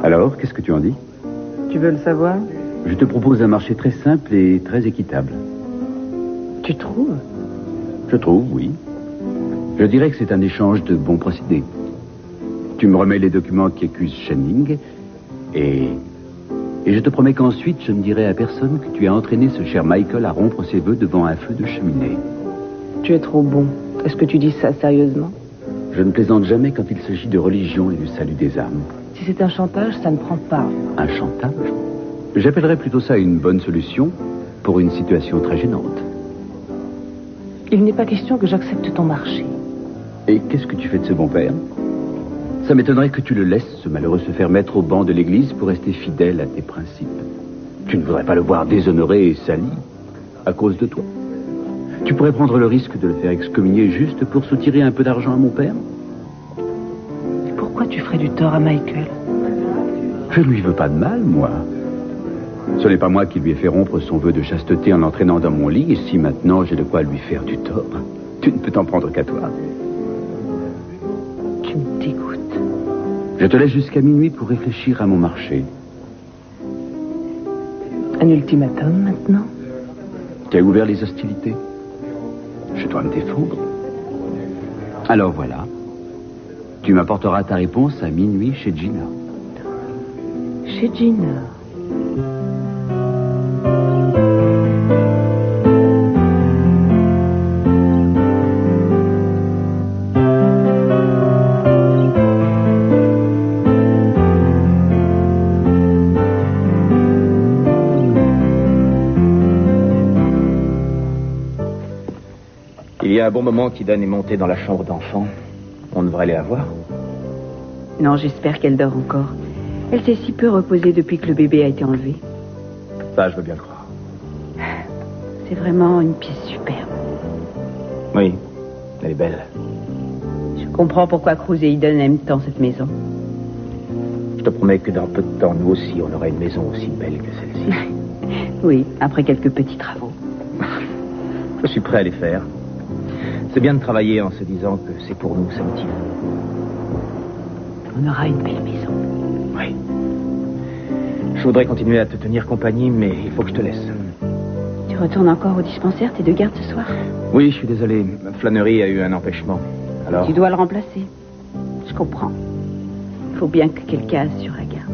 Alors, qu'est-ce que tu en dis? Tu veux le savoir? Je te propose un marché très simple et très équitable. Tu trouves? Je trouve, oui. Je dirais que c'est un échange de bons procédés. Tu me remets les documents qui accusent Channing et je te promets qu'ensuite je ne dirai à personne que tu as entraîné ce cher Michael à rompre ses vœux devant un feu de cheminée. Tu es trop bon. Est-ce que tu dis ça sérieusement? Je ne plaisante jamais quand il s'agit de religion et du salut des âmes. Si c'est un chantage, ça ne prend pas. Un chantage? J'appellerais plutôt ça une bonne solution pour une situation très gênante. Il n'est pas question que j'accepte ton marché. Et qu'est-ce que tu fais de ce bon père? Ça m'étonnerait que tu le laisses, ce malheureux, se faire mettre au banc de l'église pour rester fidèle à tes principes. Tu ne voudrais pas le voir déshonoré et sali à cause de toi. Tu pourrais prendre le risque de le faire excommunier juste pour soutirer un peu d'argent à mon père? Pourquoi tu ferais du tort à Michael? Je ne lui veux pas de mal, moi. Ce n'est pas moi qui lui ai fait rompre son vœu de chasteté en l'entraînant dans mon lit, et si maintenant j'ai de quoi lui faire du tort, tu ne peux t'en prendre qu'à toi. Tu me dégoûtes. Je te laisse jusqu'à minuit pour réfléchir à mon marché. Un ultimatum maintenant? Tu as ouvert les hostilités. Je dois me défendre. Alors voilà. Tu m'apporteras ta réponse à minuit chez Gina. Chez Gina. Il y a un bon moment qu'Iden est montée dans la chambre d'enfant. On devrait aller la voir. Non, j'espère qu'elle dort encore. Elle s'est si peu reposée depuis que le bébé a été enlevé. Ça, je veux bien le croire. C'est vraiment une pièce superbe. Oui, elle est belle. Je comprends pourquoi Cruz et Eden aiment tant cette maison. Je te promets que dans peu de temps, nous aussi, on aura une maison aussi belle que celle-ci. Oui, après quelques petits travaux. Je suis prêt à les faire. C'est bien de travailler en se disant que c'est pour nous, ça motive. On aura une belle maison. Oui. Je voudrais continuer à te tenir compagnie, mais il faut que je te laisse. Tu retournes encore au dispensaire, t'es de garde ce soir? Oui, je suis désolé. Ma flânerie a eu un empêchement. Alors... Tu dois le remplacer. Je comprends. Il faut bien que quelqu'un assure la garde.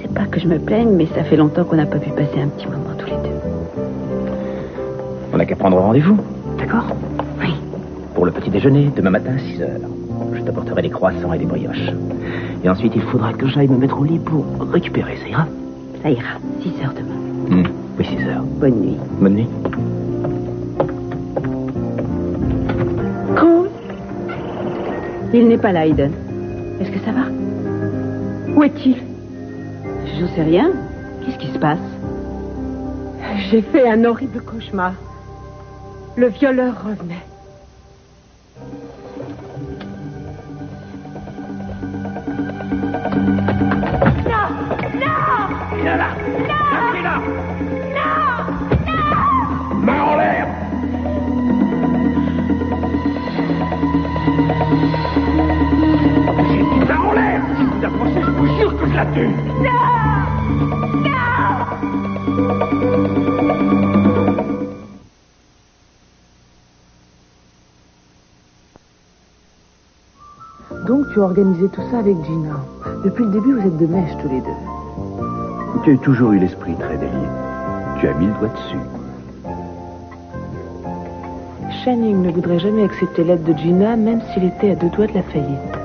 C'est pas que je me plaigne, mais ça fait longtemps qu'on n'a pas pu passer un petit moment tous les deux. On n'a qu'à prendre rendez-vous. D'accord? Oui. Pour le petit déjeuner, demain matin à 6h. Je t'apporterai des croissants et des brioches. Et ensuite, il faudra que j'aille me mettre au lit pour récupérer. Ça ira? Ça ira. 6h demain. Oui, 6h. Bonne nuit. Bonne nuit. Cruz? Il n'est pas là, Eden. Est-ce que ça va? Où est-il? Je sais rien. Qu'est-ce qui se passe? J'ai fait un horrible cauchemar. Le violeur revenait. Non! Non! Il est là! Non! Il est là! Non! Non! Main en l'air! J'ai dit main en l'air! Si vous approchez, je vous jure que je la tue! Non! Donc tu as organisé tout ça avec Gina. Depuis le début, vous êtes de mèche tous les deux. Tu as toujours eu l'esprit très délié. Tu as mis le doigt dessus. Channing ne voudrait jamais accepter l'aide de Gina, même s'il était à 2 doigts de la faillite.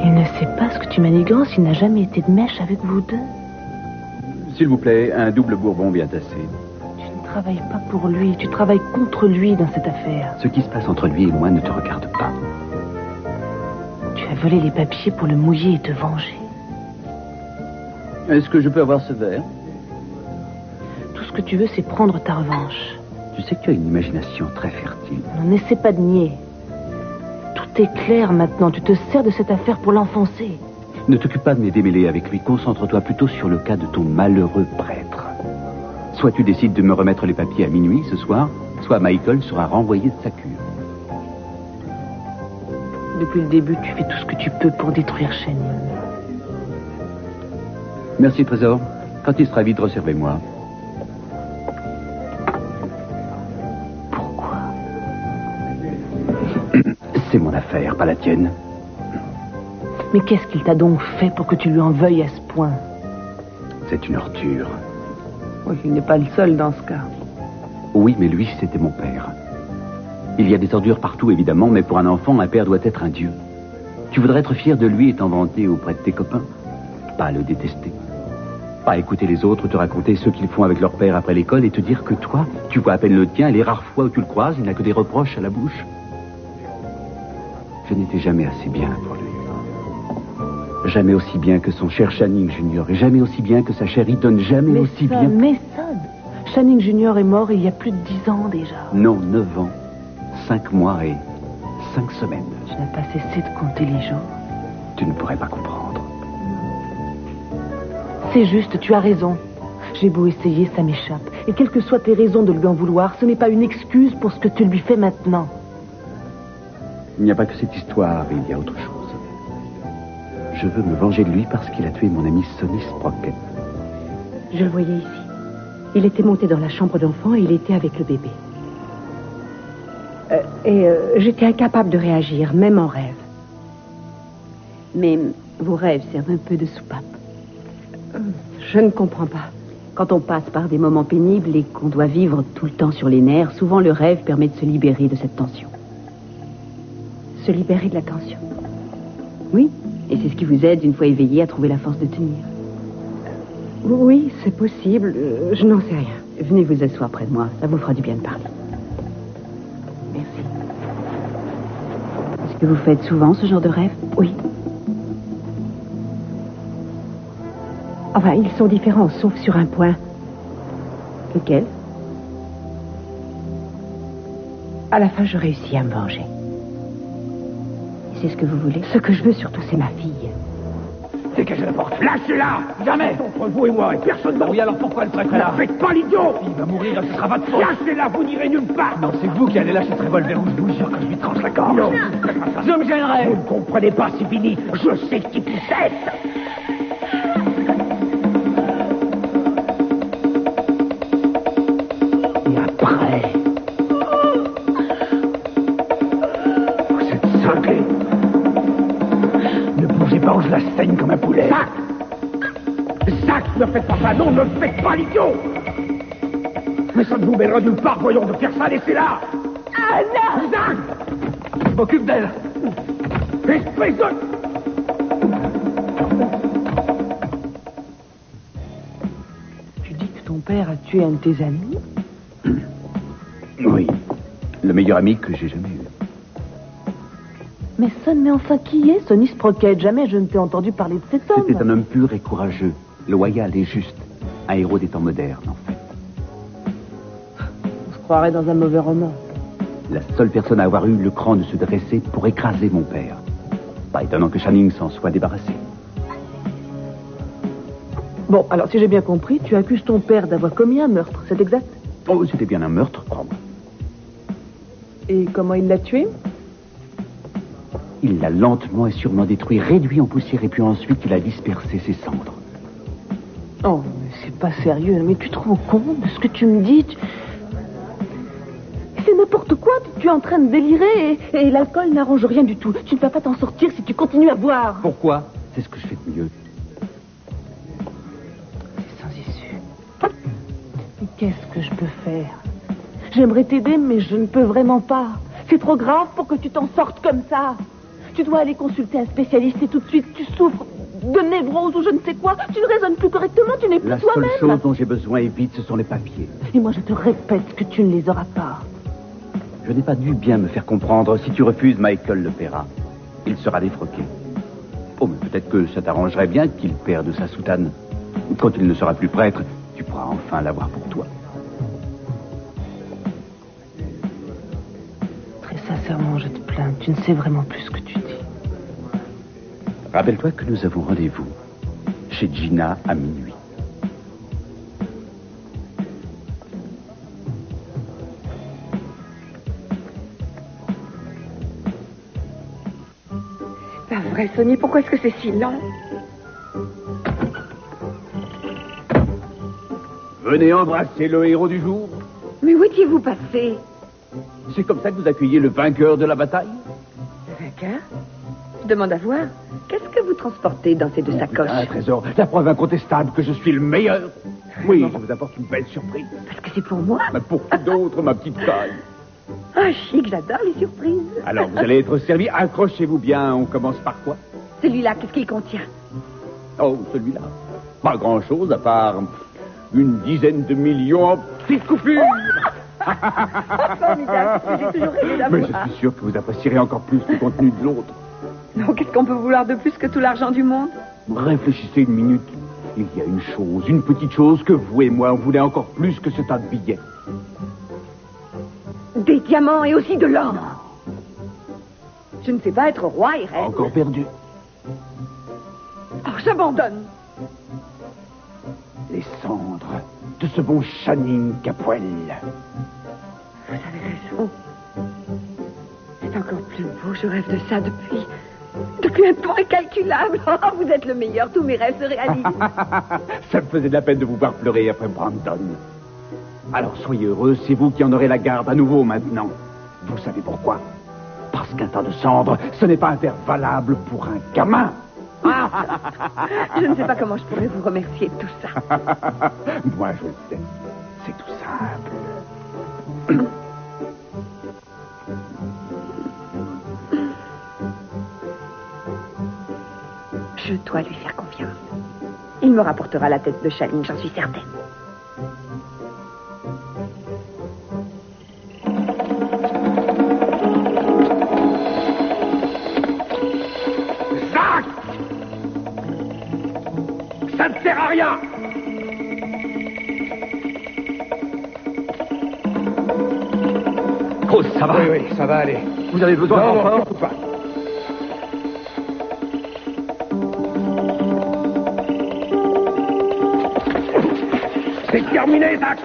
Il ne sait pas ce que tu manigances, il n'a jamais été de mèche avec vous deux. S'il vous plaît, un double bourbon bien tassé. Tu ne travailles pas pour lui, tu travailles contre lui dans cette affaire. Ce qui se passe entre lui et moi ne te regarde pas. Tu as volé les papiers pour le mouiller et te venger. Est-ce que je peux avoir ce verre? Tout ce que tu veux, c'est prendre ta revanche. Tu sais que tu as une imagination très fertile. N'essaie pas de nier. Tout est clair maintenant, tu te sers de cette affaire pour l'enfoncer. Ne t'occupe pas de mes démêlés avec lui, concentre-toi plutôt sur le cas de ton malheureux prêtre. Soit tu décides de me remettre les papiers à minuit ce soir, soit Michael sera renvoyé de sa cure. Depuis le début, tu fais tout ce que tu peux pour détruire Channing. Merci, trésor. Quand il sera vide, resservez-moi. Pourquoi? C'est mon affaire, pas la tienne. Mais qu'est-ce qu'il t'a donc fait pour que tu lui en veuilles à ce point? C'est une ordure. Oui, il n'est pas le seul dans ce cas. Oui, mais lui, c'était mon père. Il y a des ordures partout, évidemment, mais pour un enfant, un père doit être un dieu. Tu voudrais être fier de lui et t'en vanter auprès de tes copains. Pas le détester. Pas écouter les autres te raconter ce qu'ils font avec leur père après l'école et te dire que toi, tu vois à peine le tien et les rares fois où tu le croises, il n'a que des reproches à la bouche. Je n'étais jamais assez bien pour lui. Jamais aussi bien que son cher Channing Junior et jamais aussi bien que sa chère Eton, jamais aussi bien... Mais Son, Channing Junior est mort il y a plus de 10 ans déjà. Non, 9 ans, 5 mois et 5 semaines. Tu n'as pas cessé de compter les jours. Tu ne pourrais pas comprendre. C'est juste, tu as raison. J'ai beau essayer, ça m'échappe. Et quelles que soient tes raisons de lui en vouloir, ce n'est pas une excuse pour ce que tu lui fais maintenant. Il n'y a pas que cette histoire, il y a autre chose. Je veux me venger de lui parce qu'il a tué mon ami Sonny Sprocket. Je le voyais ici. Il était monté dans la chambre d'enfant et il était avec le bébé. J'étais incapable de réagir, même en rêve. Mais vos rêves servent un peu de soupape. Je ne comprends pas. Quand on passe par des moments pénibles et qu'on doit vivre tout le temps sur les nerfs, souvent le rêve permet de se libérer de cette tension. Se libérer de la tension. Oui, et c'est ce qui vous aide, une fois éveillé, à trouver la force de tenir. Oui, c'est possible. Je n'en sais rien. Venez vous asseoir près de moi. Ça vous fera du bien de parler. Merci. Est-ce que vous faites souvent ce genre de rêve? Oui. Enfin, ils sont différents, sauf sur un point. Lequel? À la fin, je réussis à me venger. C'est ce que vous voulez? Ce que je veux surtout, c'est ma fille. Dégagez la porte. Lâchez-la. Jamais. Entre vous et moi et personne d'autre. Oui, alors pourquoi elle serait là? Ne faites pas l'idiot. Il va mourir, ce sera votre faute. Lâchez-la, vous n'irez nulle part. Non, c'est vous qui allez lâcher ce revolver où je vous jure que je lui tranche la gorge. Non, je me gênerai. Vous ne comprenez pas, c'est fini. Je sais qui tu sais. Et après... Vous êtes cinglé. Ne bougez pas ou je la saigne comme un poulet. Zach! Zach, ne faites pas ça, non, ne faites pas l'idiot! Mais ça ne vous mènera nulle part, voyons, de faire ça, laissez-la! Ah non! Zach! Je m'occupe d'elle! Espèce de... Tu dis que ton père a tué un de tes amis? Oui, le meilleur ami que j'ai jamais eu. Mais Son, mais enfin, qui est Sonny Sprocket? Jamais je ne t'ai entendu parler de cet homme. C'était un homme pur et courageux, loyal et juste. Un héros des temps modernes, en fait. On se croirait dans un mauvais roman. La seule personne à avoir eu le cran de se dresser pour écraser mon père. Pas étonnant que Channing s'en soit débarrassé. Bon, alors si j'ai bien compris, tu accuses ton père d'avoir commis un meurtre, c'est exact? Oh, c'était bien un meurtre, crois-moi. Et comment il l'a tué? Il l'a lentement et sûrement détruit, réduit en poussière, et puis ensuite il a dispersé ses cendres. Oh, mais c'est pas sérieux. Mais tu te rends compte de ce que tu me dis? C'est n'importe quoi. Tu es en train de délirer et l'alcool n'arrange rien du tout. Tu ne vas pas t'en sortir si tu continues à boire. Pourquoi? C'est ce que je fais de mieux. C'est sans issue. Mais qu'est-ce que je peux faire? J'aimerais t'aider, mais je ne peux vraiment pas. C'est trop grave pour que tu t'en sortes comme ça. Tu dois aller consulter un spécialiste et tout de suite, tu souffres de névrose ou je ne sais quoi. Tu ne raisonnes plus correctement, tu n'es plus toi-même. La seule chose dont j'ai besoin est vite, ce sont les papiers. Et moi, je te répète que tu ne les auras pas. Je n'ai pas dû bien me faire comprendre. Si tu refuses, Michael le paiera. Il sera défroqué. Oh, mais peut-être que ça t'arrangerait bien qu'il perde sa soutane. Quand il ne sera plus prêtre, tu pourras enfin l'avoir pour toi. Très sincèrement, je te plains. Tu ne sais vraiment plus ce que tu dis. Rappelle-toi que nous avons rendez-vous chez Gina à minuit. Pas vrai, Sonny, pourquoi est-ce que c'est si lent? Venez embrasser le héros du jour. Mais où étiez-vous passé? C'est comme ça que vous accueillez le vainqueur de la bataille? Le vainqueur? Je demande à voir. Qu'est-ce que vous transportez dans ces deux sacoches? Un trésor, la preuve incontestable que je suis le meilleur. Oui, je vous apporte une belle surprise. Parce que c'est pour moi? Mais pour qui d'autre, ma petite taille? Ah, chic, j'adore les surprises. Alors, vous allez être servi. Accrochez-vous bien. On commence par quoi? Celui-là, qu'est-ce qu'il contient? Oh, celui-là. Pas grand-chose à part une dizaine de millions en petites coupures. Formidable, j'ai toujours rêvé d'avoir. Mais je suis sûr que vous apprécierez encore plus le contenu de l'autre. Non, qu'est-ce qu'on peut vouloir de plus que tout l'argent du monde? Réfléchissez une minute. Il y a une chose, une petite chose que vous et moi, on voulait encore plus que ce tas de billets. Des diamants et aussi de l'or. Je ne sais pas être roi et reine. Encore perdu. Oh, j'abandonne. Les cendres de ce bon Channing Capoel. Vous avez raison. C'est encore plus beau. Je rêve de ça depuis un temps incalculable. Oh, vous êtes le meilleur. Tous mes rêves se réalisent. Ça me faisait de la peine de vous voir pleurer après Brandon. Alors soyez heureux, c'est vous qui en aurez la garde à nouveau maintenant. Vous savez pourquoi? Parce qu'un tas de cendres, ce n'est pas un verre valable pour un gamin. Je ne sais pas comment je pourrais vous remercier de tout ça. Moi, je le sais. C'est tout simple. Je dois lui faire confiance. Il me rapportera la tête de Channing, j'en suis certaine. Zach! Ça ne sert à rien! Oh, ça va? Oui, ça va aller. Vous avez besoin de renfort? surtout pas. C'est terminé, Zach!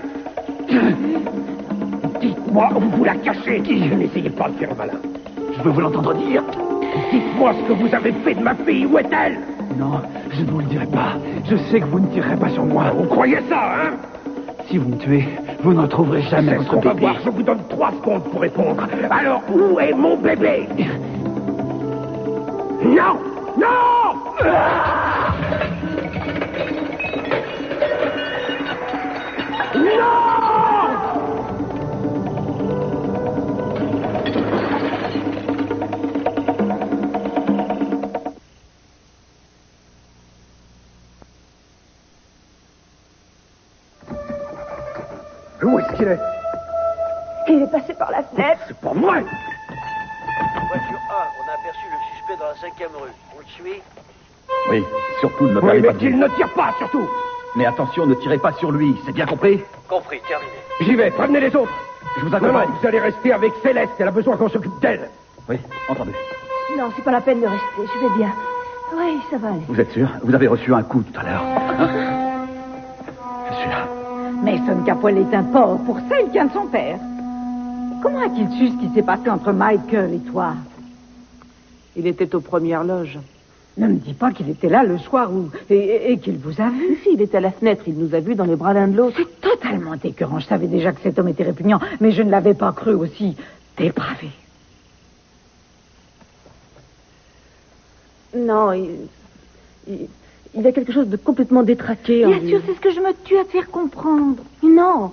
Dites-moi où vous la cachez. N'essayez pas de faire le malin. Je veux vous l'entendre dire. Dites-moi ce que vous avez fait de ma fille. Où est-elle? Non, je ne vous le dirai pas. Je sais que vous ne tirerez pas sur moi. Vous croyez ça, hein? Si vous me tuez, vous ne retrouverez jamais C'est ce votre qu'on va bébé. voir. Je vous donne 3 secondes pour répondre. Alors, où est mon bébé? Non! Non! Non! Où est-ce qu'il est? Il est passé par la fenêtre. C'est pas vrai! Voiture 1, on a aperçu le suspect dans la 5e rue. On le suit? Oui, surtout ne me Oui, parlez mais pas de qu'il lui. ne tire pas, surtout! Mais attention, ne tirez pas sur lui, c'est bien compris? Compris, terminé. J'y vais, prévenez les autres! Je vous Non, accompagne. vous allez rester avec Céleste, elle a besoin qu'on s'occupe d'elle! Oui, entendu. Non, c'est pas la peine de rester. Je vais bien. Oui, ça va aller. Vous êtes sûr? Vous avez reçu un coup tout à l'heure. Hein? Je suis là. Mason Capoel est un pauvre pour ça, il tient de son père. Comment a-t-il su ce qui s'est passé entre Michael et toi? Il était aux premières loges. Ne me dis pas qu'il était là le soir où... et qu'il vous a vu. Si, il était à la fenêtre. Il nous a vus dans les bras l'un de l'autre. C'est totalement écœurant. Je savais déjà que cet homme était répugnant, mais je ne l'avais pas cru aussi dépravé. Non, il y a quelque chose de complètement détraqué en Bien lui. sûr, c'est ce que je me tue à te faire comprendre. Non.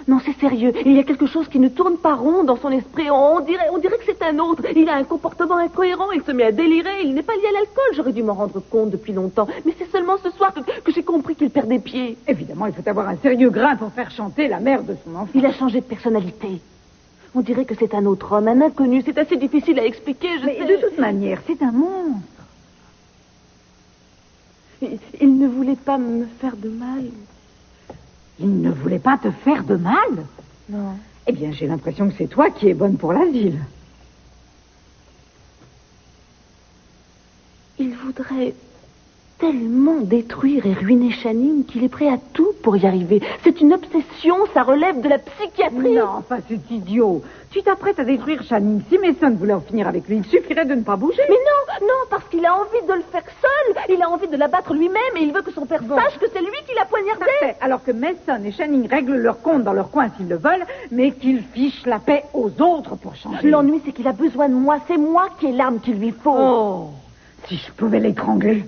Non, c'est sérieux. Il y a quelque chose qui ne tourne pas rond dans son esprit. On dirait que c'est un autre. Il a un comportement incohérent. Il se met à délirer. Il n'est pas lié à l'alcool. J'aurais dû m'en rendre compte depuis longtemps. Mais c'est seulement ce soir que j'ai compris qu'il perdait pied. Évidemment, il faut avoir un sérieux grain pour faire chanter la mère de son enfant. Il a changé de personnalité. On dirait que c'est un autre homme, un inconnu. C'est assez difficile à expliquer, je Mais sais. de toute manière, c'est un monstre. Il ne voulait pas me faire de mal. Il ne voulait pas te faire de mal? Non. Eh bien, j'ai l'impression que c'est toi qui es bonne pour l'asile. Il voudrait tellement détruire et ruiner Channing qu'il est prêt à tout pour y arriver. C'est une obsession, ça relève de la psychiatrie. Non, pas cet idiot. Tu t'apprêtes à détruire Channing. Si Mason voulait en finir avec lui, il suffirait de ne pas bouger. Mais non, parce qu'il a envie de le faire seul. Il a envie de l'abattre lui-même et il veut que son père sache que c'est lui qui l'a poignardé. Parfait. Alors que Mason et Channing règlent leur compte dans leur coin s'ils le veulent, mais qu'ils fichent la paix aux autres pour changer. L'ennui, c'est qu'il a besoin de moi. C'est moi qui ai l'arme qu'il lui faut. Oh, si je pouvais l'étrangler.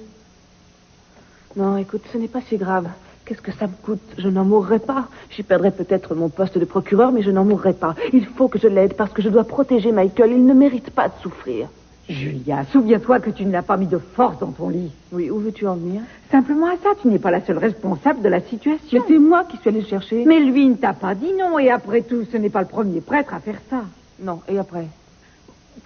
Non, écoute, ce n'est pas si grave. Qu'est-ce que ça me coûte? Je n'en mourrai pas. J'y perdrai peut-être mon poste de procureur, mais je n'en mourrai pas. Il faut que je l'aide parce que je dois protéger Michael. Il ne mérite pas de souffrir. Julia, souviens-toi que tu ne l'as pas mis de force dans ton lit. Oui, où veux-tu en venir? Simplement à ça, tu n'es pas la seule responsable de la situation. Mais c'est moi qui suis allée le chercher. Mais lui ne t'a pas dit non, et après tout, ce n'est pas le premier prêtre à faire ça. Non, et après?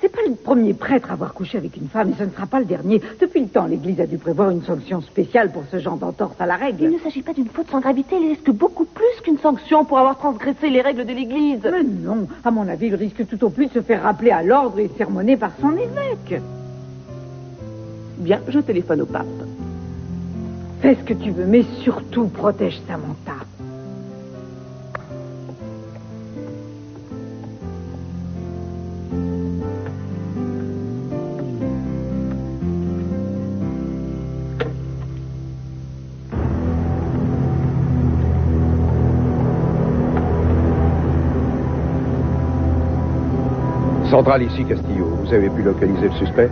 C'est pas le premier prêtre à avoir couché avec une femme, et ce ne sera pas le dernier. Depuis le temps, l'Église a dû prévoir une sanction spéciale pour ce genre d'entorse à la règle. Il ne s'agit pas d'une faute sans gravité, il risque beaucoup plus qu'une sanction pour avoir transgressé les règles de l'Église. Mais non, à mon avis, il risque tout au plus de se faire rappeler à l'ordre et sermonner par son évêque. Bien, je téléphone au pape. Fais ce que tu veux, mais surtout protège Samantha. Centrale ici, Castillo. Vous avez pu localiser le suspect?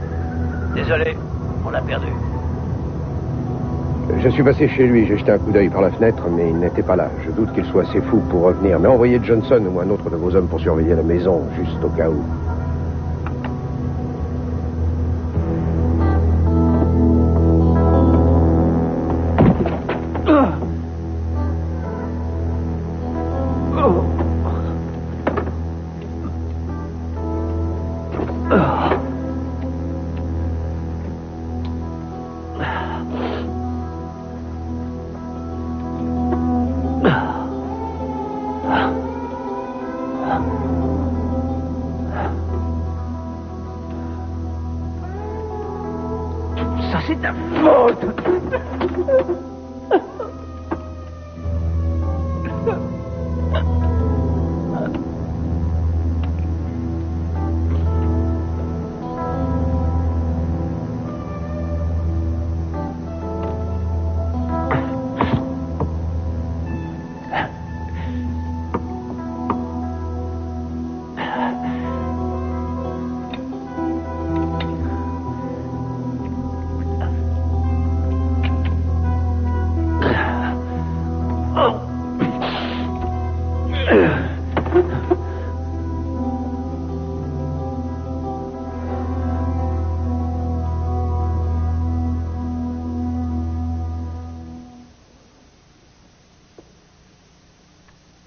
Désolé, on l'a perdu. Je suis passé chez lui, j'ai jeté un coup d'œil par la fenêtre, mais il n'était pas là. Je doute qu'il soit assez fou pour revenir. Mais envoyez Johnson ou un autre de vos hommes pour surveiller la maison, juste au cas où. Ça, c'est ta faute.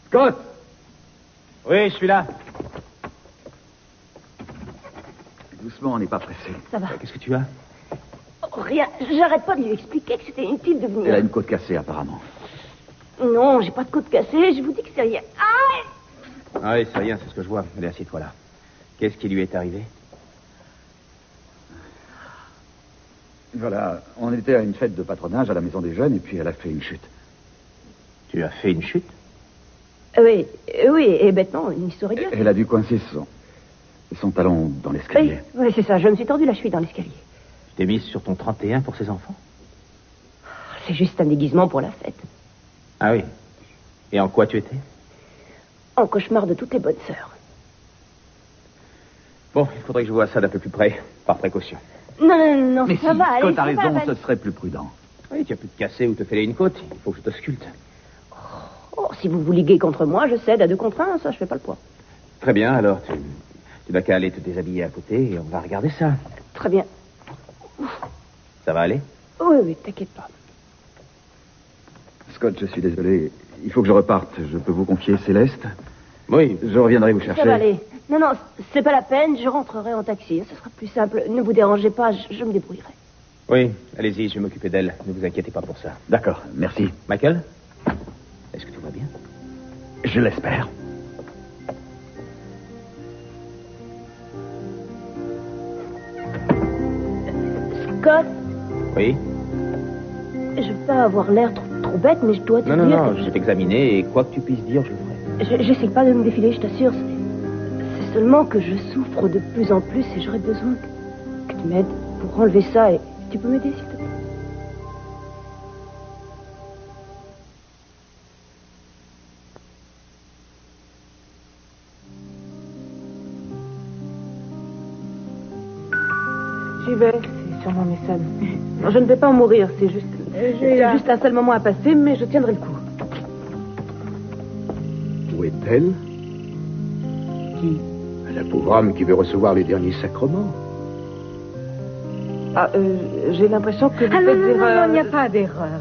Scott! Oui, je suis là. Doucement, on n'est pas pressé. Ça va. Qu'est-ce que tu as? Oh, rien. J'arrête pas de lui expliquer que c'était inutile de venir. Elle a une côte cassée, apparemment. Non, j'ai pas de côte cassée. Je vous dis que c'est rien. Ah! Ah oui, c'est rien, c'est ce que je vois. Allez, assieds-toi là. Qu'est-ce qui lui est arrivé? Voilà, on était à une fête de patronage à la maison des jeunes, et puis elle a fait une chute. Tu as fait une chute? Oui, et bêtement, une histoire bien. Elle a dû coincer son talon dans l'escalier. Oui, c'est ça. Je me suis tordu la cheville dans l'escalier. Tu t'es mise sur ton 31 pour ses enfants? C'est juste un déguisement pour la fête. Ah oui. Et en quoi tu étais? En cauchemar de toutes les bonnes sœurs. Bon, il faudrait que je vois ça d'un peu plus près, par précaution. Non, Mais ça si va, allez, Scott a ça va, raison, vas-y. ce serait plus prudent. Oui, tu as pu te casser ou te fêler une côte. Il faut que je te sculpte. Oh, si vous vous liguez contre moi, je cède à 2 contre 1, ça, je fais pas le poids. Très bien, alors tu n'as qu'à aller te déshabiller à côté et on va regarder ça. Très bien. Ça va aller? Oui, t'inquiète pas. Scott, je suis désolé. Il faut que je reparte. Je peux vous confier Céleste? Oui. Je reviendrai vous chercher. Ça va aller. Non, c'est pas la peine, je rentrerai en taxi. Ce sera plus simple. Ne vous dérangez pas, je me débrouillerai. Oui, allez-y, je vais m'occuper d'elle. Ne vous inquiétez pas pour ça. D'accord, merci. Michael? Est-ce que tout va bien? Je l'espère. Scott, Oui? pas avoir l'air trop bête, mais je dois te dire... Non, je vais t'examiner et quoi que tu puisses dire, je le ferai. J'essaie pas de me défiler, je t'assure. C'est seulement que je souffre de plus en plus et j'aurais besoin que tu m'aides pour enlever ça. Et tu peux m'aider, s'il te plaît? J'y vais, c'est sûrement mes salles. Non, je ne vais pas en mourir, c'est juste un seul moment à passer, mais je tiendrai le coup. Où est-elle? Qui? La pauvre âme qui veut recevoir les derniers sacrements. Ah, j'ai l'impression que vous faites non, il n'y a pas d'erreur.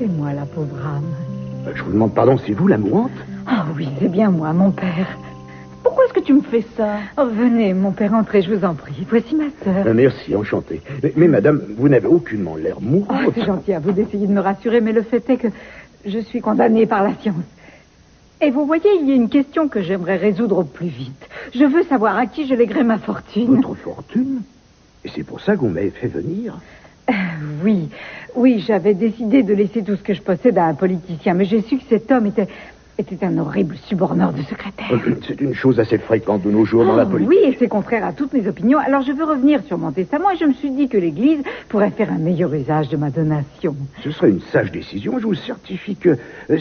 C'est moi, la pauvre âme. Je vous demande pardon, c'est vous la mourante? Ah oui, c'est bien moi, mon père. Pourquoi est-ce que tu me fais ça? Oh, venez, mon père, entrez, je vous en prie. Voici ma sœur. Merci, enchanté. Mais madame, vous n'avez aucunement l'air mourante. Oh, c'est gentil à vous d'essayer de me rassurer, mais le fait est que je suis condamnée par la science. Et vous voyez, il y a une question que j'aimerais résoudre au plus vite. Je veux savoir à qui je léguerai ma fortune. Votre fortune? Et c'est pour ça que vous m'avez fait venir? Oui, j'avais décidé de laisser tout ce que je possède à un politicien, mais j'ai su que cet homme était un horrible suborneur de secrétaire. C'est une chose assez fréquente de nos jours dans la politique. Oui, et c'est contraire à toutes mes opinions. Alors je veux revenir sur mon testament et je me suis dit que l'Église pourrait faire un meilleur usage de ma donation. Ce serait une sage décision. Je vous certifie que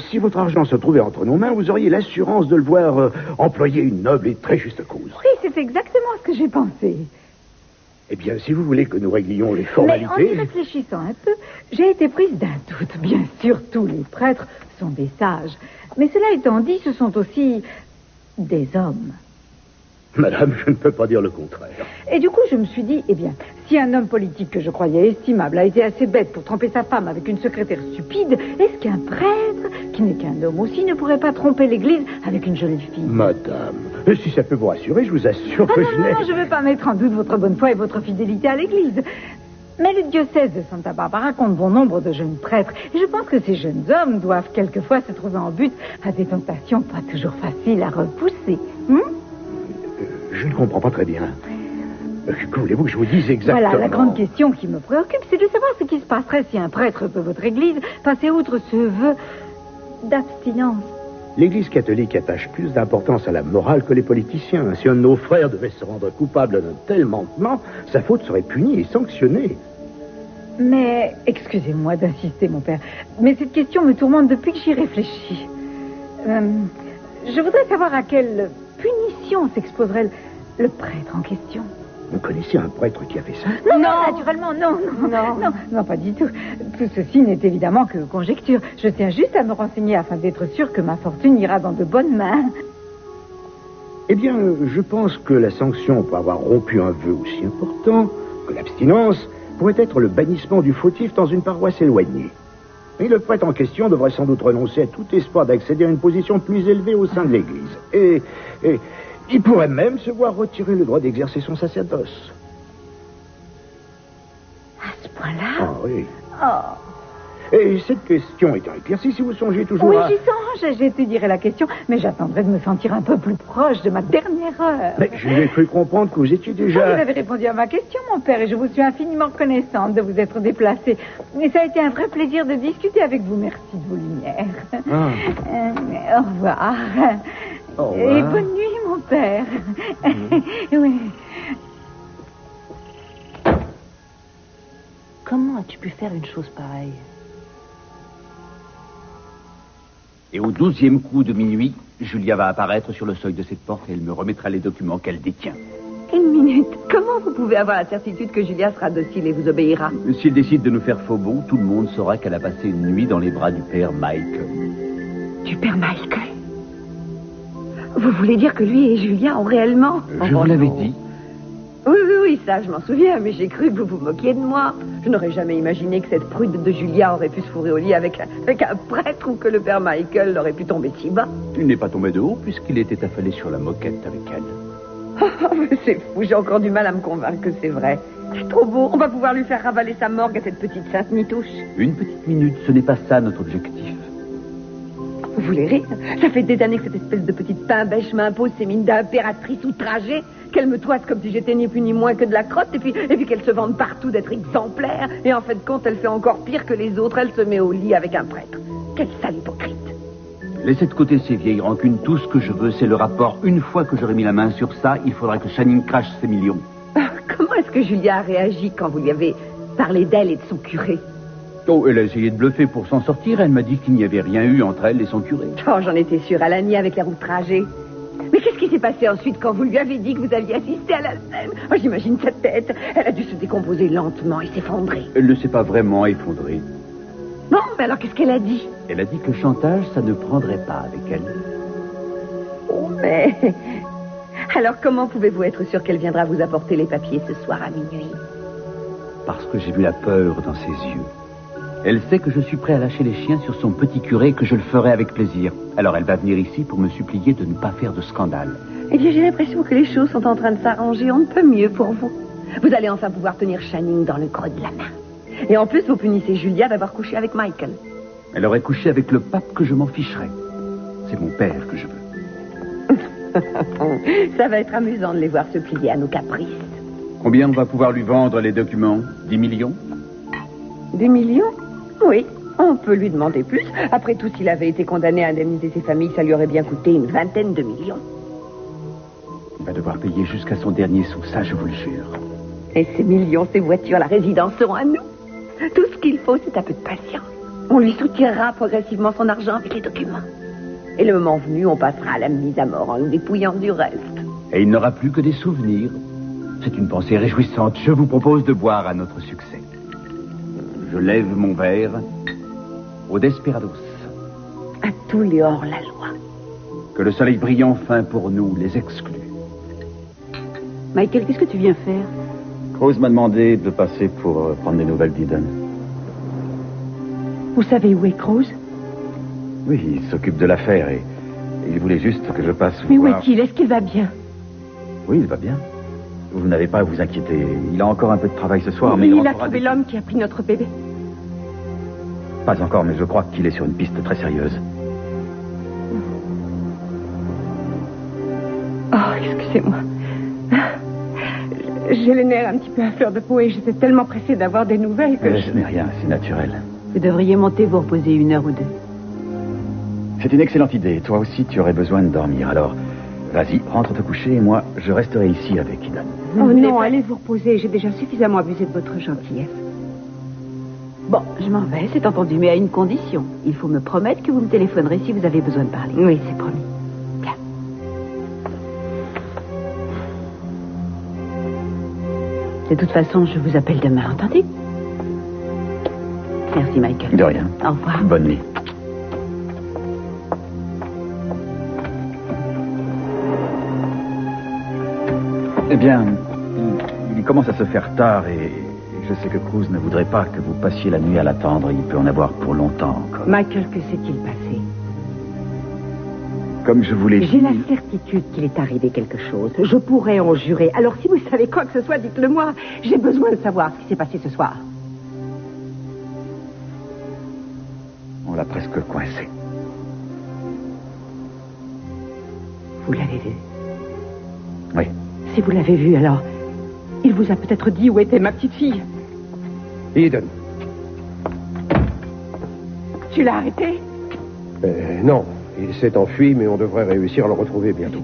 si votre argent se trouvait entre nos mains, vous auriez l'assurance de le voir employer une noble et très juste cause. Oui, c'est exactement ce que j'ai pensé. Eh bien, si vous voulez que nous réglions les formalités... Mais en y réfléchissant un peu, j'ai été prise d'un doute. Bien sûr, tous les prêtres sont des sages. Mais cela étant dit, ce sont aussi des hommes. Madame, je ne peux pas dire le contraire. Et du coup, je me suis dit, eh bien, si un homme politique que je croyais estimable a été assez bête pour tromper sa femme avec une secrétaire stupide, est-ce qu'un prêtre, qui n'est qu'un homme aussi, ne pourrait pas tromper l'Église avec une jolie fille? Madame, si ça peut vous rassurer, je vous assure que je n'ai... Non, je ne veux pas mettre en doute votre bonne foi et votre fidélité à l'Église. Mais le diocèse de Santa Barbara compte bon nombre de jeunes prêtres. Et je pense que ces jeunes hommes doivent quelquefois se trouver en but à des tentations pas toujours faciles à repousser. Je ne comprends pas très bien. Que voulez-vous que je vous dise exactement? Voilà, la grande question qui me préoccupe, c'est de savoir ce qui se passerait si un prêtre de votre église passait outre ce vœu d'abstinence. L'Église catholique attache plus d'importance à la morale que les politiciens. Si un de nos frères devait se rendre coupable d'un tel manquement, sa faute serait punie et sanctionnée. Mais, excusez-moi d'insister, mon père, mais cette question me tourmente depuis que j'y réfléchis. Je voudrais savoir à quelle punition s'exposerait le prêtre en question. Vous connaissez un prêtre qui a fait ça? Non, naturellement, non, pas du tout. Tout ceci n'est évidemment que conjecture. Je tiens juste à me renseigner afin d'être sûr que ma fortune ira dans de bonnes mains. Eh bien, je pense que la sanction pour avoir rompu un vœu aussi important que l'abstinence pourrait être le bannissement du fautif dans une paroisse éloignée. Et le prêtre en question devrait sans doute renoncer à tout espoir d'accéder à une position plus élevée au sein de l'Église. Et il pourrait même se voir retirer le droit d'exercer son sacerdoce. À ce point-là? Ah oui. Oh. Et cette question étant éclaircie, si vous songez toujours Oui, à... j'y songe, j'étudierai la question, mais j'attendrai de me sentir un peu plus proche de ma dernière heure. Mais je lui ai cru comprendre que vous étiez déjà... Vous avez répondu à ma question, mon père, et je vous suis infiniment reconnaissante de vous être déplacé. Et ça a été un vrai plaisir de discuter avec vous. Merci de vos lumières. Au revoir. Au revoir. Et bonne nuit, mon père. Oui. Comment as-tu pu faire une chose pareille? Et au 12e coup de minuit, Julia va apparaître sur le seuil de cette porte et elle me remettra les documents qu'elle détient. Une minute. Comment vous pouvez avoir la certitude que Julia sera docile et vous obéira? S'il décide de nous faire faux beau, tout le monde saura qu'elle a passé une nuit dans les bras du père Michael. Du père Michael? Vous voulez dire que lui et Julia ont réellement... Je vous l'avais dit. Oui, ça, je m'en souviens, mais j'ai cru que vous vous moquiez de moi. Je n'aurais jamais imaginé que cette prude de Julia aurait pu se fourrer au lit avec un prêtre ou que le père Michael aurait pu tomber si bas. Il n'est pas tombé de haut puisqu'il était affalé sur la moquette avec elle. C'est fou, j'ai encore du mal à me convaincre que c'est vrai. C'est trop beau, on va pouvoir lui faire ravaler sa morgue à cette petite sainte nitouche. Une petite minute, ce n'est pas ça notre objectif. voulez rire? Ça fait des années que cette espèce de petite pain bêche m'impose ses mines d'impératrice outragée, qu'elle me toise comme si j'étais ni plus ni moins que de la crotte, et puis qu'elle se vante partout d'être exemplaire, et en fin de compte, elle fait encore pire que les autres, elle se met au lit avec un prêtre. Quelle sale hypocrite! Laissez de côté ces vieilles rancunes. Tout ce que je veux, c'est le rapport. Une fois que j'aurai mis la main sur ça, il faudra que Channing crache ses millions. Comment est-ce que Julia a réagi quand vous lui avez parlé d'elle et de son curé? Oh, elle a essayé de bluffer pour s'en sortir. Elle m'a dit qu'il n'y avait rien eu entre elle et son curé. Oh, j'en étais sûre. Elle a nié avec l'air outragé. Mais qu'est-ce qui s'est passé ensuite quand vous lui avez dit que vous aviez assisté à la scène? Oh, j'imagine sa tête. Elle a dû se décomposer lentement et s'effondrer. Elle ne s'est pas vraiment effondrée. Bon, mais alors qu'est-ce qu'elle a dit? Elle a dit que le chantage, ça ne prendrait pas avec elle. Oh, mais... Alors comment pouvez-vous être sûr qu'elle viendra vous apporter les papiers ce soir à minuit? Parce que j'ai vu la peur dans ses yeux. Elle sait que je suis prêt à lâcher les chiens sur son petit curé et que je le ferai avec plaisir. Alors elle va venir ici pour me supplier de ne pas faire de scandale. Eh bien, j'ai l'impression que les choses sont en train de s'arranger. On ne peut mieux pour vous. Vous allez enfin pouvoir tenir Channing dans le creux de la main. Et en plus, vous punissez Julia d'avoir couché avec Michael. Elle aurait couché avec le pape, que je m'en ficherais. C'est mon père que je veux. Ça va être amusant de les voir se plier à nos caprices. Combien on va pouvoir lui vendre les documents? 10 millions? 10 millions? Oui, on peut lui demander plus. Après tout, s'il avait été condamné à indemniser ses familles, ça lui aurait bien coûté une 20aine de millions. Il va devoir payer jusqu'à son dernier sou, ça je vous le jure. Et ces millions, ces voitures, la résidence seront à nous. Tout ce qu'il faut, c'est un peu de patience. On lui soutirera progressivement son argent avec les documents. Et le moment venu, on passera à la mise à mort en le dépouillant du reste. Et il n'aura plus que des souvenirs. C'est une pensée réjouissante. Je vous propose de boire à notre succès. Je lève mon verre aux desperados. À tous les hors-la-loi. Que le soleil brillant fin pour nous les exclue. Michael, qu'est-ce que tu viens faire? Cruz m'a demandé de passer pour prendre des nouvelles d'Eden. Vous savez où est Cruz? Oui, il s'occupe de l'affaire et il voulait juste que je passe vous Mais voir. où est-il? Est-ce qu'il va bien? Oui, il va bien. Vous n'avez pas à vous inquiéter. Il a encore un peu de travail ce soir, mais il a trouvé l'homme qui a pris notre bébé. Pas encore, mais je crois qu'il est sur une piste très sérieuse. Oh, excusez-moi. J'ai les nerfs un petit peu à fleur de peau et j'étais tellement pressée d'avoir des nouvelles que Ce n'est rien, c'est naturel. Vous devriez monter vous reposer 1 heure ou 2. C'est une excellente idée. Toi aussi, tu aurais besoin de dormir. Alors, vas-y, rentre te coucher et moi, je resterai ici avec Eden. Oh non, allez vous reposer. J'ai déjà suffisamment abusé de votre gentillesse. Bon, je m'en vais, c'est entendu, mais à une condition. Il faut me promettre que vous me téléphonerez si vous avez besoin de parler. Oui, c'est promis. Bien. De toute façon, je vous appelle demain, entendu? Merci, Michael. De rien. Au revoir. Bonne nuit. Eh bien, il commence à se faire tard et je sais que Cruz ne voudrait pas que vous passiez la nuit à l'attendre. Il peut en avoir pour longtemps encore. Michael, que s'est-il passé? Comme je vous l'ai dit... J'ai la certitude qu'il est arrivé quelque chose. Je pourrais en jurer. Alors si vous savez quoi que ce soit, dites-le moi. J'ai besoin de savoir ce qui s'est passé ce soir. On l'a presque coincé. Vous l'avez vu? Oui. Si vous l'avez vu, alors... Il vous a peut-être dit où était ma petite fille. Eden. Tu l'as arrêté? Non. Il s'est enfui, mais on devrait réussir à le retrouver bientôt.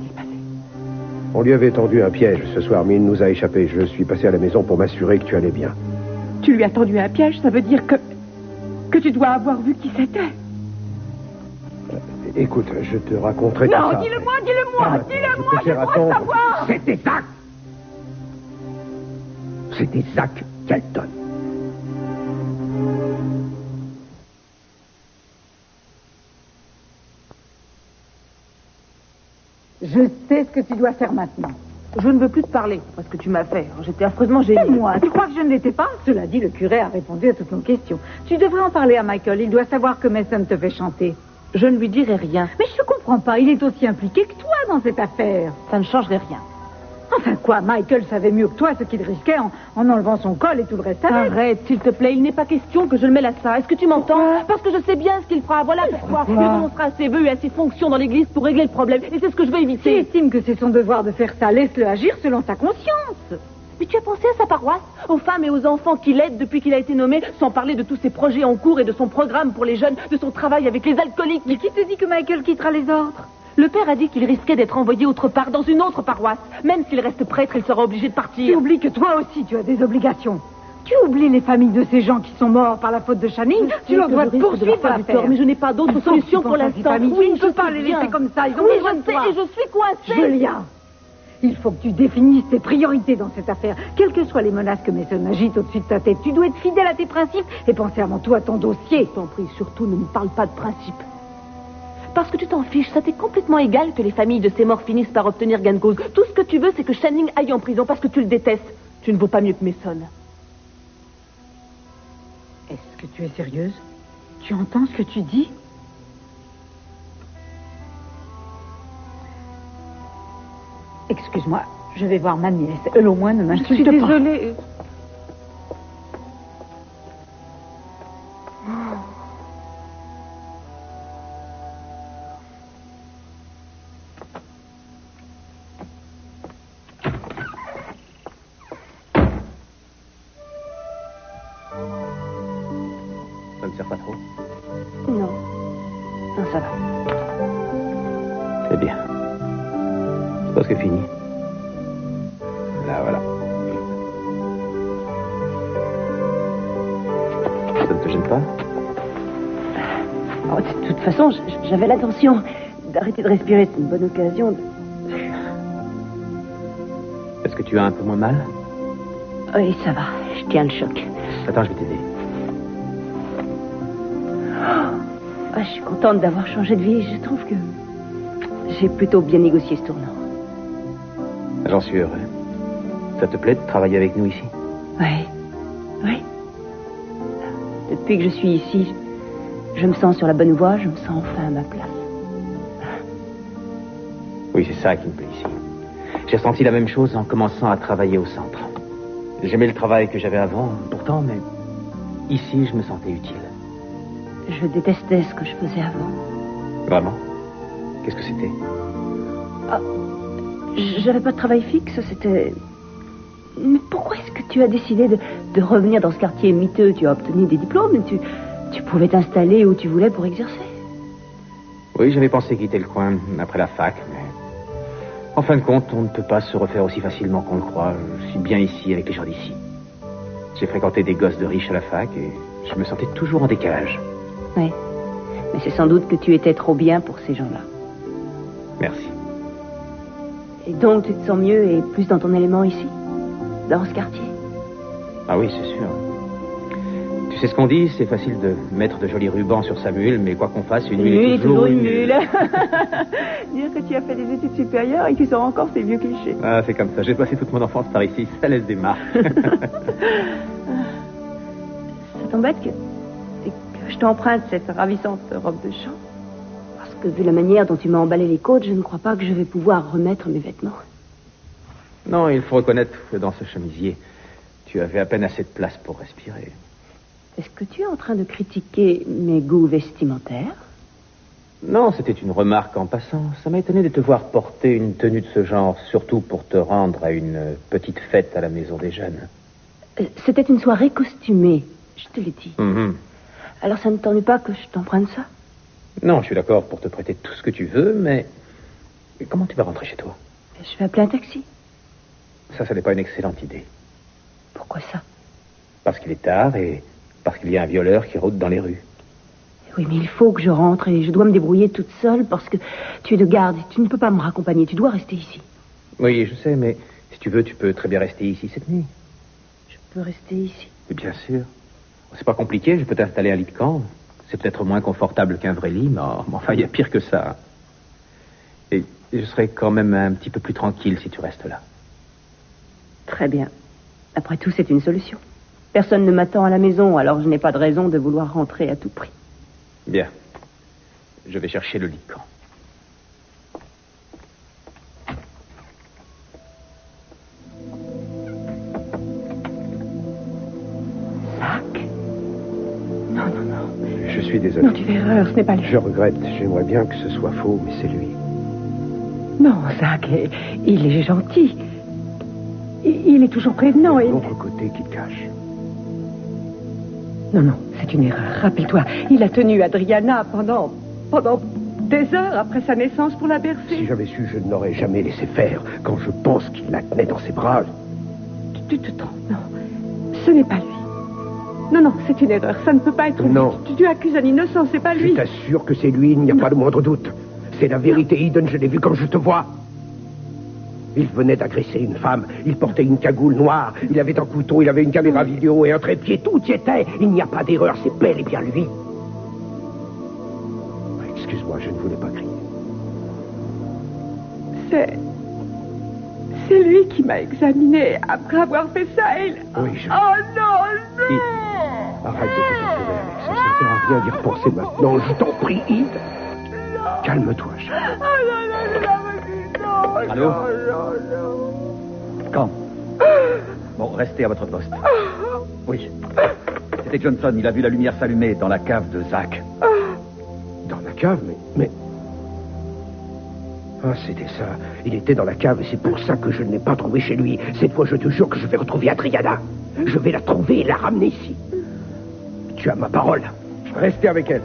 On lui avait tendu un piège ce soir, mais il nous a échappé. Je suis passé à la maison pour m'assurer que tu allais bien. Tu lui as tendu un piège? Ça veut dire que tu dois avoir vu qui c'était. Écoute, je te raconterai tout ça. Non, dis-le-moi, dis-le-moi, dis-le-moi, je dois attendre. savoir. C'était Zach. C'était Zach Kelton. Je sais ce que tu dois faire maintenant. Je ne veux plus te parler, parce que tu m'as fait. J'étais affreusement gênée. Et moi, tu crois que je ne l'étais pas? Cela dit, le curé a répondu à toutes nos questions. Tu devrais en parler à Michael. Il doit savoir que Mason te fait chanter. Je ne lui dirai rien. Mais je ne comprends pas. Il est aussi impliqué que toi dans cette affaire. Ça ne changerait rien. Enfin quoi, Michael savait mieux que toi ce qu'il risquait en enlevant son col et tout le reste avec. Arrête, s'il te plaît, il n'est pas question que je le mêle à ça. Est-ce que tu m'entends? Parce que je sais bien ce qu'il fera. Voilà pourquoi. Il renoncera à ses vœux et à ses fonctions dans l'église pour régler le problème. Et c'est ce que je veux éviter. S'il estime que c'est son devoir de faire ça, laisse-le agir selon sa conscience. Mais tu as pensé à sa paroisse, aux femmes et aux enfants qui l'aident depuis qu'il a été nommé, sans parler de tous ses projets en cours et de son programme pour les jeunes, de son travail avec les alcooliques. Mais qui te dit que Michael quittera les ordres? Le père a dit qu'il risquait d'être envoyé autre part, dans une autre paroisse. Même s'il reste prêtre, il sera obligé de partir. Tu oublies que toi aussi, tu as des obligations. Tu oublies les familles de ces gens qui sont morts par la faute de Channing. Tu leur dois poursuivre l'affaire. Mais je n'ai pas d'autre solution pour l'instant. Oui, je ne peux pas les laisser comme ça. Ils ont besoin de toi. Et je suis coincée. Julia, il faut que tu définisses tes priorités dans cette affaire. Quelles que soient les menaces que Mason agite au-dessus de ta tête, tu dois être fidèle à tes principes et penser avant tout à ton dossier. Je t'en prie, surtout ne me parle pas de principes. Parce que tu t'en fiches, ça t'est complètement égal que les familles de ces morts finissent par obtenir gain de cause. Tout ce que tu veux, c'est que Channing aille en prison parce que tu le détestes. Tu ne vaux pas mieux que Mason. Est-ce que tu es sérieuse? Tu entends ce que tu dis? Excuse-moi, je vais voir ma nièce. Elle au moins ne m'insulte pas. Je suis désolée. Ça ne sert pas trop? Non. Non, ça va. C'est bien. C'est presque fini. Là, voilà. Ça ne te gêne pas? Oh, de toute façon, j'avais l'intention d'arrêter de respirer. C'est une bonne occasion de... Est-ce que tu as un peu moins mal? Oui, ça va. Je tiens le choc. Attends, je vais t'aider. Je suis contente d'avoir changé de vie. Je trouve que j'ai plutôt bien négocié ce tournant. J'en suis heureux. Ça te plaît de travailler avec nous ici? Oui. Oui. Depuis que je suis ici, je me sens sur la bonne voie. Je me sens enfin à ma place. Oui, c'est ça qui me plaît ici. J'ai ressenti la même chose en commençant à travailler au centre. J'aimais le travail que j'avais avant, pourtant, mais ici, je me sentais utile. Je détestais ce que je faisais avant. Vraiment? Qu'est-ce que c'était? J'avais pas de travail fixe, c'était... Mais pourquoi est-ce que tu as décidé de revenir dans ce quartier miteux? Tu as obtenu des diplômes, tu pouvais t'installer où tu voulais pour exercer. Oui, j'avais pensé quitter le coin après la fac, mais... En fin de compte, on ne peut pas se refaire aussi facilement qu'on le croit. Je suis bien ici avec les gens d'ici. J'ai fréquenté des gosses de riches à la fac et je me sentais toujours en décalage. Oui, mais c'est sans doute que tu étais trop bien pour ces gens-là. Merci. Et donc, tu te sens mieux et plus dans ton élément ici? Dans ce quartier? Ah oui, c'est sûr. Tu sais ce qu'on dit, c'est facile de mettre de jolis rubans sur sa mule, mais quoi qu'on fasse, une mule est toujours une mule. Dire que tu as fait des études supérieures et que tu sors encore ces vieux clichés. Ah, c'est comme ça. J'ai passé toute mon enfance par ici. Ça laisse des marques. Ça t'embête que je t'emprunte cette ravissante robe de chambre? Parce que vu la manière dont tu m'as emballé les côtes, je ne crois pas que je vais pouvoir remettre mes vêtements. Non, il faut reconnaître que dans ce chemisier, tu avais à peine assez de place pour respirer. Est-ce que tu es en train de critiquer mes goûts vestimentaires? Non, c'était une remarque en passant. Ça m'a étonné de te voir porter une tenue de ce genre, surtout pour te rendre à une petite fête à la maison des jeunes. C'était une soirée costumée, je te l'ai dit. Mm-hmm. Alors ça ne t'ennuie pas que je t'emprunte ça? Non, je suis d'accord pour te prêter tout ce que tu veux, mais... Comment tu vas rentrer chez toi? Je vais appeler un taxi. Ça n'est pas une excellente idée. Pourquoi ça? Parce qu'il est tard et parce qu'il y a un violeur qui rôde dans les rues. Oui, mais il faut que je rentre et je dois me débrouiller toute seule parce que tu es de garde et tu ne peux pas me raccompagner. Tu dois rester ici. Oui, je sais, mais si tu veux, tu peux très bien rester ici cette nuit. Je peux rester ici? Et bien sûr. C'est pas compliqué, je peux t'installer un lit de camp. C'est peut-être moins confortable qu'un vrai lit, mais enfin, il y a pire que ça. Et je serai quand même un petit peu plus tranquille si tu restes là. Très bien. Après tout, c'est une solution. Personne ne m'attend à la maison, alors je n'ai pas de raison de vouloir rentrer à tout prix. Bien. Je vais chercher le lit de camp. suis désolé. Non, tu fais erreur, ce n'est pas lui. Je regrette. J'aimerais bien que ce soit faux, mais c'est lui. Non, Zach, il est gentil. Il est toujours prévenant et... L'autre côté qui te cache. Non, non, c'est une erreur. Rappelle-toi, il a tenu Adriana pendant des heures après sa naissance pour la bercer. Si j'avais su, je ne l'aurais jamais laissé faire. Quand je pense qu'il la tenait dans ses bras... Tu te trompes, non. Ce n'est pas lui. Non, non, c'est une erreur. Ça ne peut pas être lui. Non. Tu accuses un innocent, c'est pas lui. Je t'assure que c'est lui, il n'y a pas le moindre doute. C'est la vérité, Eden, je l'ai vu quand je te vois. Il venait d'agresser une femme, il portait une cagoule noire, il avait un couteau, il avait une caméra vidéo et un trépied, tout y était. Il n'y a pas d'erreur, c'est bel et bien lui. Excuse-moi, je ne voulais pas crier. C'est lui qui m'a examiné après avoir fait ça et... Oui, Oh non, non. Arrête de te torturer, Alex. Ça ne sert à rien d'y repenser maintenant. Je t'en prie, Id. Calme-toi, chérie. Allô? Quand? Bon, restez à votre poste. Oui. C'était Johnson, il a vu la lumière s'allumer dans la cave de Zach. Dans la cave, mais... Ah, c'était ça. Il était dans la cave et c'est pour ça que je ne l'ai pas trouvé chez lui. Cette fois, je te jure que je vais retrouver Adriana. Je vais la trouver et la ramener ici. Tu as ma parole. Restez avec elle.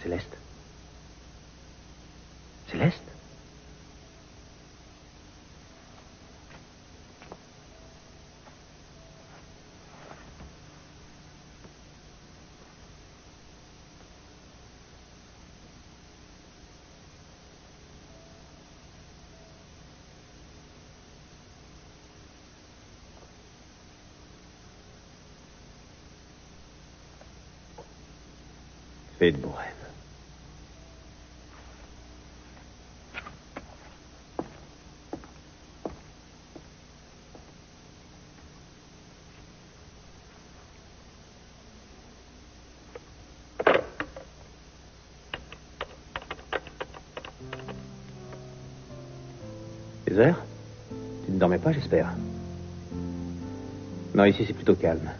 Céleste. Céleste? Fais de beaux rêves. Des heures? Tu ne dormais pas, j'espère? Non, ici, c'est plutôt calme.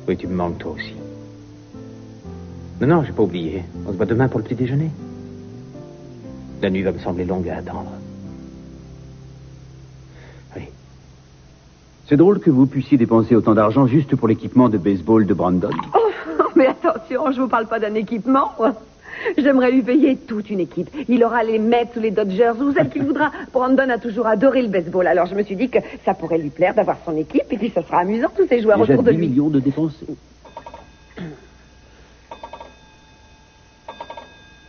Oui, tu me manques, toi aussi. Non, non, j'ai pas oublié. On se voit demain pour le petit déjeuner. La nuit va me sembler longue à attendre. Oui. C'est drôle que vous puissiez dépenser autant d'argent juste pour l'équipement de baseball de Brandon. Oh, mais attention, je vous parle pas d'un équipement. J'aimerais lui payer toute une équipe. Il aura les Mets ou les Dodgers ou celle qu'il voudra. Brandon a toujours adoré le baseball. Alors je me suis dit que ça pourrait lui plaire d'avoir son équipe et puis ça sera amusant, tous ces joueurs Déjà autour de 10 lui. millions de dépensés.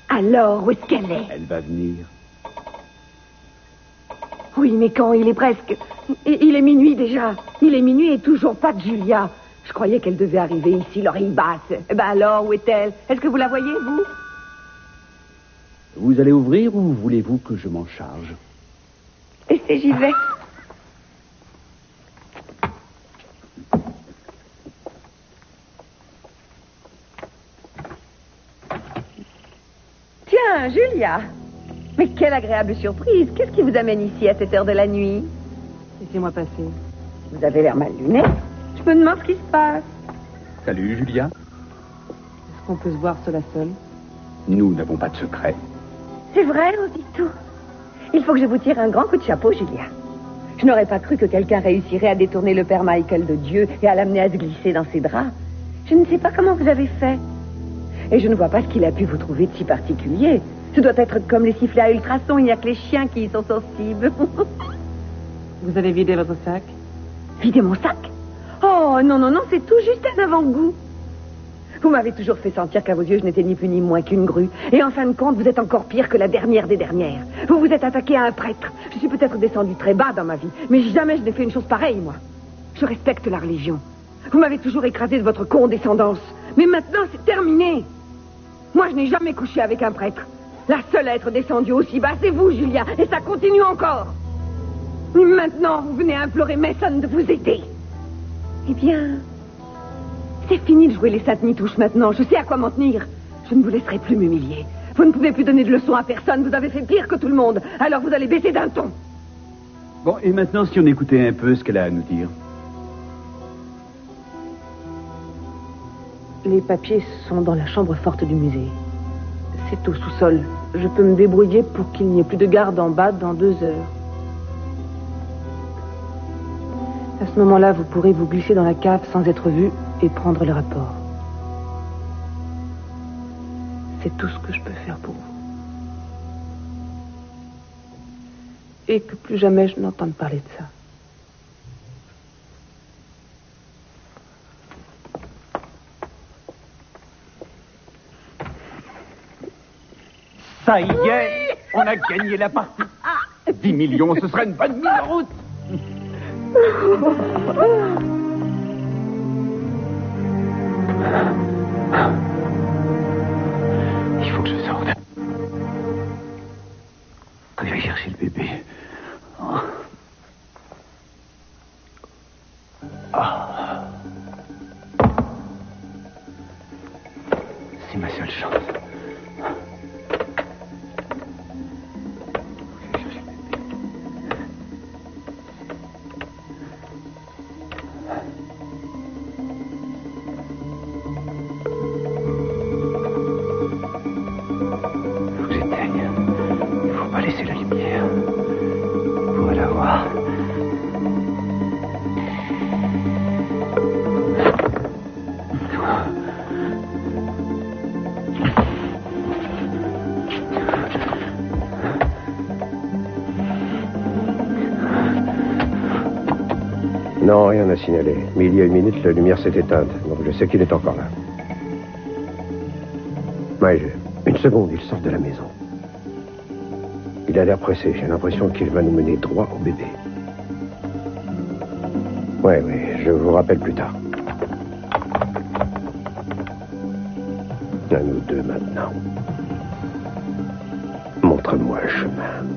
Alors, où est-ce qu'elle est? Elle va venir. Oui, mais quand? Il est presque... Il est minuit déjà. Il est minuit et toujours pas de Julia. Je croyais qu'elle devait arriver ici, l'oreille basse. Eh ben alors, où est-elle? Est-ce que vous la voyez, vous? Vous allez ouvrir ou voulez-vous que je m'en charge? Et c'est j'y vais. Tiens, Julia. Mais quelle agréable surprise. Qu'est-ce qui vous amène ici à cette heure de la nuit? Laissez-moi passer. Vous avez l'air mal luné. Je me demande ce qui se passe. Salut, Julia. Est-ce qu'on peut se voir seul à seul? Nous n'avons pas de secret. C'est vrai, on dit tout. Il faut que je vous tire un grand coup de chapeau, Julia. Je n'aurais pas cru que quelqu'un réussirait à détourner le père Michael de Dieu et à l'amener à se glisser dans ses draps. Je ne sais pas comment vous avez fait. Et je ne vois pas ce qu'il a pu vous trouver de si particulier. Ce doit être comme les sifflets à ultrasons, il n'y a que les chiens qui y sont sensibles. Vous avez vidé votre sac? Vidé mon sac? Oh, non, non, non, c'est tout juste un avant-goût. Vous m'avez toujours fait sentir qu'à vos yeux, je n'étais ni plus ni moins qu'une grue. Et en fin de compte, vous êtes encore pire que la dernière des dernières. Vous vous êtes attaqué à un prêtre. Je suis peut-être descendu très bas dans ma vie, mais jamais je n'ai fait une chose pareille, moi. Je respecte la religion. Vous m'avez toujours écrasé de votre condescendance. Mais maintenant, c'est terminé. Moi, je n'ai jamais couché avec un prêtre. La seule à être descendue aussi bas, c'est vous, Julia, et ça continue encore. Et maintenant, vous venez implorer Mason de vous aider. Eh bien, c'est fini de jouer les saintes nitouches maintenant. Je sais à quoi m'en tenir. Je ne vous laisserai plus m'humilier. Vous ne pouvez plus donner de leçons à personne. Vous avez fait pire que tout le monde. Alors vous allez baisser d'un ton. Bon, et maintenant, si on écoutait un peu ce qu'elle a à nous dire. Les papiers sont dans la chambre forte du musée. C'est au sous-sol. Je peux me débrouiller pour qu'il n'y ait plus de garde en bas dans 2 heures. À ce moment-là, vous pourrez vous glisser dans la cave sans être vu et prendre le rapport. C'est tout ce que je peux faire pour vous. Et que plus jamais je n'entende parler de ça. Ça y est, on a gagné la partie. 10 millions, ce serait une bonne mise en route. Il faut que je sorte. Que je vais chercher le bébé. C'est ma seule chance. Non, rien à signaler. Mais il y a 1 minute, la lumière s'est éteinte. Donc je sais qu'il est encore là. Ouais, une seconde, il sort de la maison. Il a l'air pressé. J'ai l'impression qu'il va nous mener droit au bébé. Ouais, je vous rappelle plus tard. À nous deux maintenant. Montre-moi le chemin.